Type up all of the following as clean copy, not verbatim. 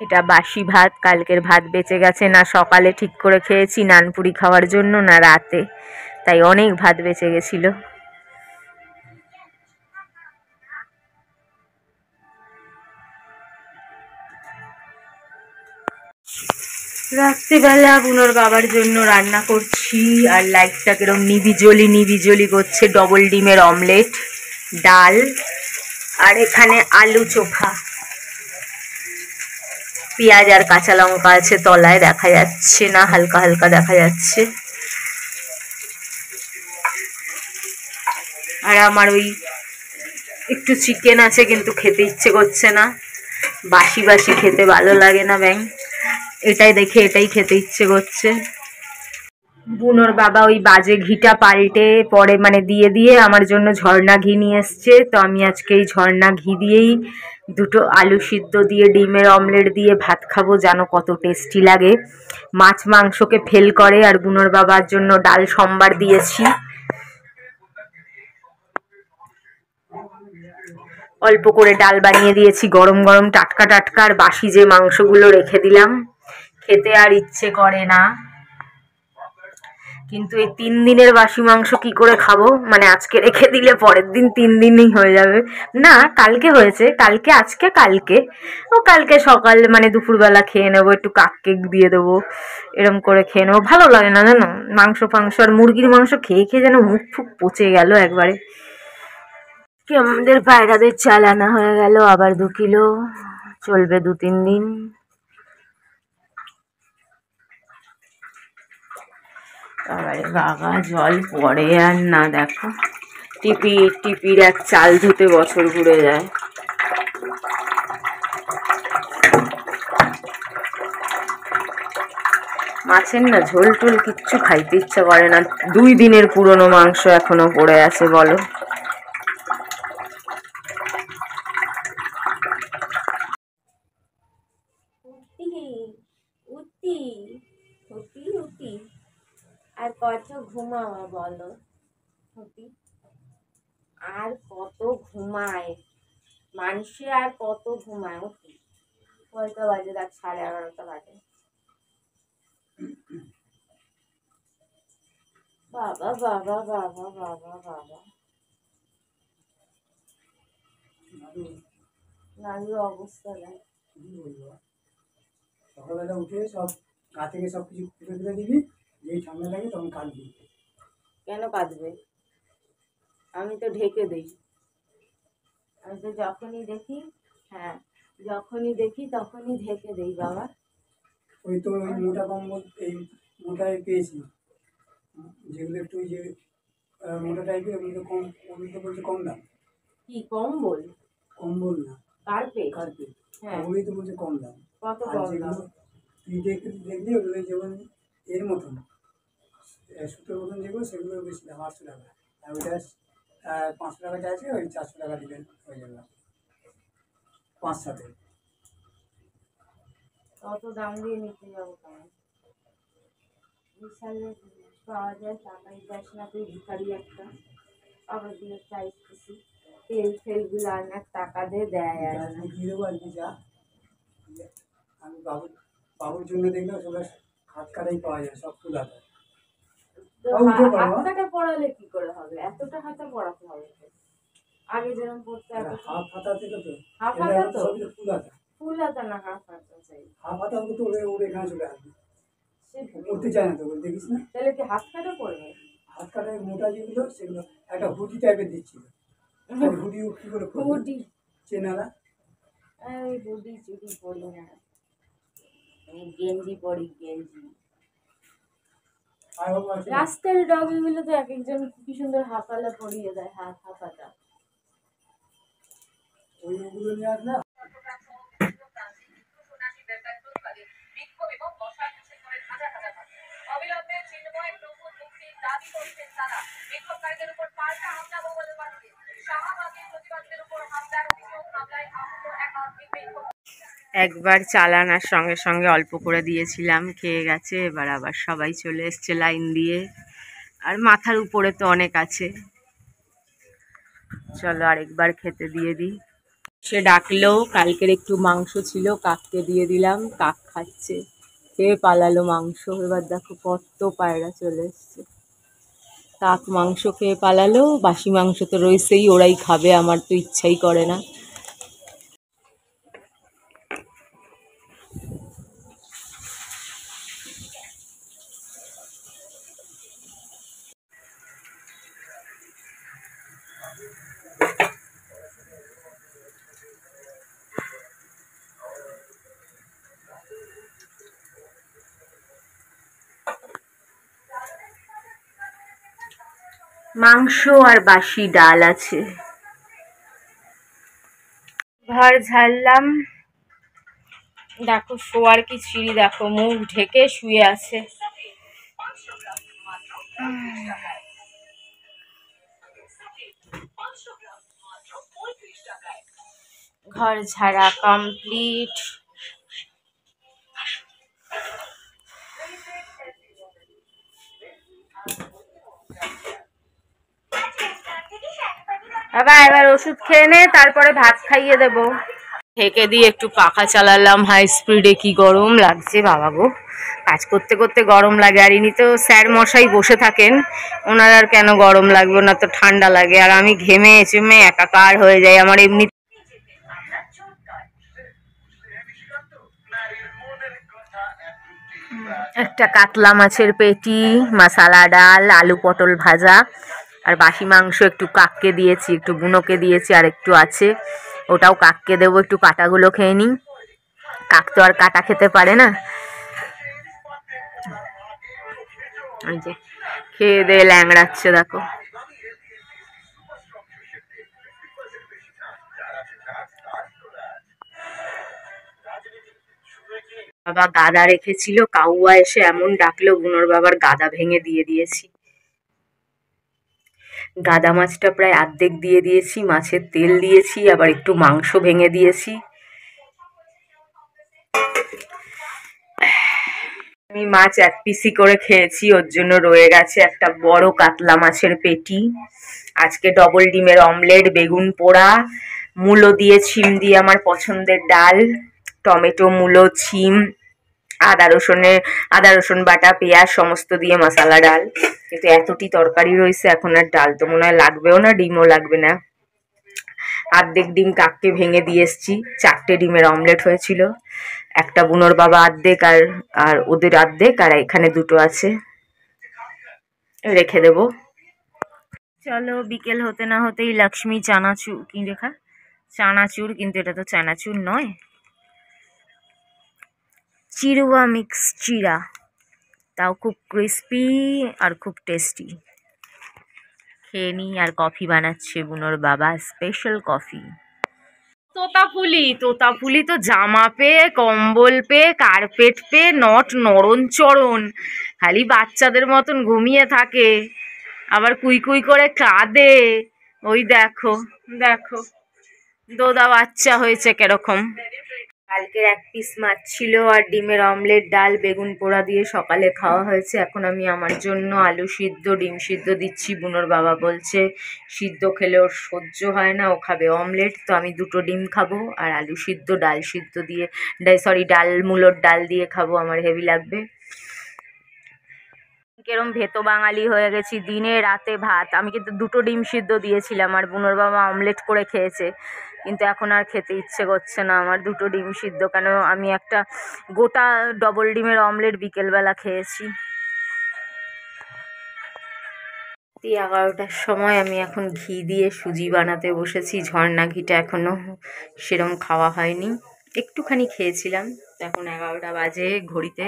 এটা বাসি ভাত, কালকের ভাত বেঁচে গেছে, না সকালে ঠিক করে খেয়েছি নানপুরি খাওয়ার জন্য না রাতে, তাই অনেক ভাত বেঁচে গেছিল। রাত্রিবেলা বুনোর বাবার জন্য রান্না করছি, আর লাইটটা কিরম নিবিজলি নিবিজলি করছে। ডবল ডিমের অমলেট, ডাল, আর এখানে আলু চোখা, পেঁয়াজ আর কাঁচা লঙ্কা আছে তলায়, দেখা যাচ্ছে না, হালকা হালকা দেখা যাচ্ছে। আর আমার ওই একটু চিকেন আছে, কিন্তু খেতে ইচ্ছে করছে না, বাসি বাসি খেতে ভালো লাগে না ব্যাং, এটাই দেখে এটাই খেতে ইচ্ছে করছে। বুনোর বাবা ওই বাজে ঘিটা পাল্টে পরে মানে দিয়ে দিয়ে আমার জন্য ঝর্ণা ঘি নিয়ে এসছে, তো আমি আজকে এই ঝর্ণা ঘি দিয়েই দুটো আলু সিদ্ধ দিয়ে ডিমের অমলেট দিয়ে ভাত খাবো, জানো কত টেস্টি লাগে। মাছ মাংসকে ফেল করে। আর বুনোর বাবার জন্য ডাল সম্বার দিয়েছি, অল্প করে ডাল বানিয়ে দিয়েছি, গরম গরম টাটকা টাটকা, আর বাসি যে মাংসগুলো রেখে দিলাম, খেতে আর ইচ্ছে করে না। কিন্তু এই 3 দিনের বাসি মাংস কি করে খাবো, মানে আজকে রেখে দিলে পরের দিন 3 দিনই হয়ে যাবে। না, কালকে হয়েছে, কালকে আজকে কালকে, ও কালকে সকাল মানে দুপুরবেলা খেয়ে নেবো, একটু কাক কেক দিয়ে দেবো, এরম করে খেয়ে নেবো। ভালো লাগে না জানো মাংস ফাংস, আর মুরগির মাংস খেয়ে খেয়ে যেন মুখ ফুক পচে গেল একবারে। কি আমাদের পায়রাদের চাল আনা হয়ে গেল আবার 2 কিলো, চলবে 2-3 দিন। আরে বাবা জল পড়ে আর না, দেখো টিপির টিপির এক চাল ধুতে বছর ঘুরে যায়। মাছের না ঝোল টোল কিচ্ছু খাইতে ইচ্ছা করে না, 2 দিনের পুরনো মাংস এখনো পড়ে আছে বলো। আর কত ঘুমাও বলো, আর কত ঘুমায় মানুষে, আর কত ঘুমায়। কয়টা বাজে দেখ, 11:30 বাজে। বাবা বাবা বাবা বাবা বাবা, নারীর অবস্থা দেখ। সকালবেলা উঠে সব গা থেকে সব কিছু খুলে তুলে দিবি, যেই ঠান্ডা লাগে তখন কাঁদবি। কেন কাঁদবে? আমি তো ঢেকে দিই, আমি তো যখনই দেখি, হ্যাঁ যখনই দেখি তখনই ঢেকে দিই বাবা। ওই তো ওই মোটা কম্বল, এই মোটায় পেয়েছি, যেগুলো একটু ওই যে মোটা টাইপের, ওগুলো কম, ওগুলো তো বলছে কম দাম। কি কম্বল? কম্বল না, কার্পেট। কার্পেট, হ্যাঁ ওগুলোই তো বলছে কম দাম। কত কম দাম? তুই দেখবি ওগুলো যেমন এর মতন সুতোর মতন, যেগুলো সেগুলো বেশি দাম, 800 টাকা। আর ওইটা 500 টাকা চাইছে, ওই 400 টাকা দিলেন হয়ে যাবে 5-7। অত দাম দিয়ে নিতে যাবো কেন? বিশালে পাওয়া যায়, টাকাই যাস না তুই, ভিখারি একটা। আবার দিয়ে চাইছি তেল ফেলগুলো আনার টাকা দিয়ে দেয় আর দিয়ে দেবো আর কি। যা আমি বাবুর জন্য দেখলাম সবাই হাত কাটাই পাওয়া যায়, সব ফুল হাতা। হাত কাটা পড়ালে কি করে হবে, এতটা হাতা পড়াতে হবে? আগে যেরকম পড়তে হাফ হাতা থেকে, তো হাফ হাতা, তো ফুল হাতা, ফুল হাতা না হাফ হাতা চাই। হাফ হাতা তো ওরে ওরে এখানে চলে আসবে, সে পড়তে চায় না তো, দেখিস না? তাহলে কি হাত কাটা পড়বে? হাত কাটায় মোটা যেগুলো সেগুলো একটা হুডি টাইপের দিচ্ছিল, হুডি কি করে হুডি চেনারা? এই হুডি চুডি পড়ি না, গেঞ্জি পরি, গেঞ্জি। রাস্তার ডগিগুলো তো এক একজন কি সুন্দর হাফালা পরিয়ে দেয়, হাত হাফাটা। ওইগুলো নিয়ে আস না। একবার চালানার সঙ্গে সঙ্গে অল্প করে দিয়েছিলাম, খেয়ে গেছে, এবার আবার সবাই চলে এসছে লাইন দিয়ে, আর মাথার উপরে তো অনেক আছে। চলো আরেকবার খেতে দিয়ে দিই। সে ডাকলো, কালকের একটু মাংস ছিল, কাককে দিয়ে দিলাম, কাক খাচ্ছে, খেয়ে পালালো মাংস। এবার দেখো কত পায়রা চলে এসছে, কাক মাংস খেয়ে পালালো, বাসি মাংস তো রয়েছেই, ওরাই খাবে, আমার তো ইচ্ছাই করে না। মাংস আর বাসি ডাল আছে। ঘর ঝাড়লাম, দেখো শোয়ার কি ছিঁড়ি, দেখো মুখ ঢেকে শুয়ে আছে। ঘর ঝাড়া কমপ্লিট। বাবা এবার ওষুধ খেয়ে নে, তারপরে ভাত খাইয়ে দেবো। ঢেকে দিয়ে একটু পাখা চালালাম হাই স্পিডে, কি গরম লাগছে বাবা গো, কাজ করতে করতে গরম লাগে। আর ইনি তো স্যার মশাই বসে থাকেন, ওনার আর কেন গরম লাগবে, ওনার তো ঠান্ডা লাগে, আর আমি ঘেমে চেমে একাকার হয়ে যাই। আমার এমনি একটা কাতলা মাছের পেটি, মশালা ডাল, আলু পটল ভাজা, আর বাসি মাংস একটু কাককে দিয়েছি, একটু বুনোকে দিয়েছি, আর একটু আছে, ওটাও কাককে দেবো। একটু কাটাগুলো খেয়ে নিই, কাক তো আর কাটা খেতে পারে না। খেয়ে দিয়ে ল্যাংড়াচ্ছে দেখো। বাবা গাদা রেখেছিল, কাউয়া এসে এমন ডাকলো, বুনোর বাবার গাদা ভেঙে দিয়ে দিয়েছি। গাদা মাছটা প্রায় অর্ধেক দিয়ে দিয়েছি, মাছের তেল দিয়েছি, আবার একটু মাংস ভেঙে দিয়েছি। আমি মাছ এক পিসি করে খেয়েছি, ওর জন্য রয়ে গেছে একটা বড় কাতলা মাছের পেটি। আজকে ডবল ডিমের অমলেট, বেগুন পোড়া, মূলো দিয়ে ছিম দিয়ে আমার পছন্দের ডাল, টমেটো মূলো ছিম, আদা রসুন বাটা, পেঁয়াজ সমস্ত দিয়ে মশলা ডাল। কিন্তু এতটি তরকারি রয়েছে, এখন আর ডাল তো মনে হয় লাগবেও না, ডিমও লাগবে না। অর্ধেক ডিম কাককে ভেঙে দিয়ে এসছি, 4টে ডিমের অমলেট হয়েছিল, একটা বুনোর বাবা অর্ধেক, আর ওদের অর্ধেক, আর এখানে 2টো আছে, রেখে দেবো। চলো বিকেল হতে না হতেই লক্ষ্মী চানাচুর, কি লেখা, চানাচুর, কিন্তু এটা তো চানাচুর নয়, চিড়ুয়া মিক্স চিড়া, তাও খুব ক্রিস্পি আর খুব টেস্টি। খেয়ে নিই। আর কফি বানাচ্ছে বুনোর বাবা, স্পেশাল কফি। তোতাপুলি তো জামা পেয়ে, কম্বল পেয়ে, কার্পেট পেয়ে নড়ন চড়ন, খালি বাচ্চাদের মতন ঘুমিয়ে থাকে, আবার কুই কুই করে কাঁদে। ওই দেখো দেখো দোদা বাচ্চা হয়েছে কিরকম। কালকের 1 পিস মাছ ছিল, আর ডিমের অমলেট, ডাল, বেগুন পোড়া দিয়ে সকালে খাওয়া হয়েছে। এখন আমি আমার জন্য আলু সিদ্ধ, ডিম সিদ্ধ দিচ্ছি। বুনোর বাবা বলছে সিদ্ধ খেলে ওর সহ্য হয় না, ও খাবে অমলেট, তো আমি 2টো ডিম খাবো, আর আলু সিদ্ধ, ডাল সিদ্ধ দিয়ে, ডাল মূলোর ডাল দিয়ে খাবো, আমার হেভি লাগবে। কেরম ভেতো বাঙালি হয়ে গেছি, দিনে রাতে ভাত। আমি কিন্তু 2টো ডিম সিদ্ধ দিয়েছিলাম, আর বুনোর বাবা অমলেট করে খেয়েছে, কিন্তু এখন আর খেতে ইচ্ছে করছে না আমার 2টো ডিম সিদ্ধ, কেন আমি একটা গোটা ডবল ডিমের অমলেট বিকেলবেলা খেয়েছি। 11টার সময় আমি এখন ঘি দিয়ে সুজি বানাতে বসেছি। ঝর্ণা ঘিটা এখনো সেরম খাওয়া হয়নি, একটুখানি খেয়েছিলাম, এখন 11টা বাজে ঘড়িতে।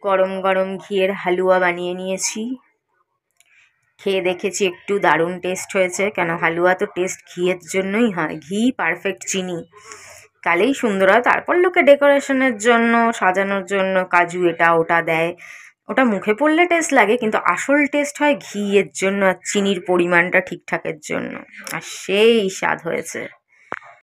গরম গরম ঘিয়ের হালুয়া বানিয়ে নিয়েছি, খেয়ে দেখেছি, একটু দারুণ টেস্ট হয়েছে। কেন হালুয়া তো টেস্ট ঘিয়ের জন্যই হয়, ঘি পারফেক্ট চিনি কালেই সুন্দর হয়। তারপর লোকে ডেকোরেশনের জন্য, সাজানোর জন্য কাজু এটা ওটা দেয়, ওটা মুখে পড়লে টেস্ট লাগে, কিন্তু আসল টেস্ট হয় ঘিয়ের জন্য, আর চিনির পরিমাণটা ঠিকঠাকের জন্য, আর সেই স্বাদ হয়েছে।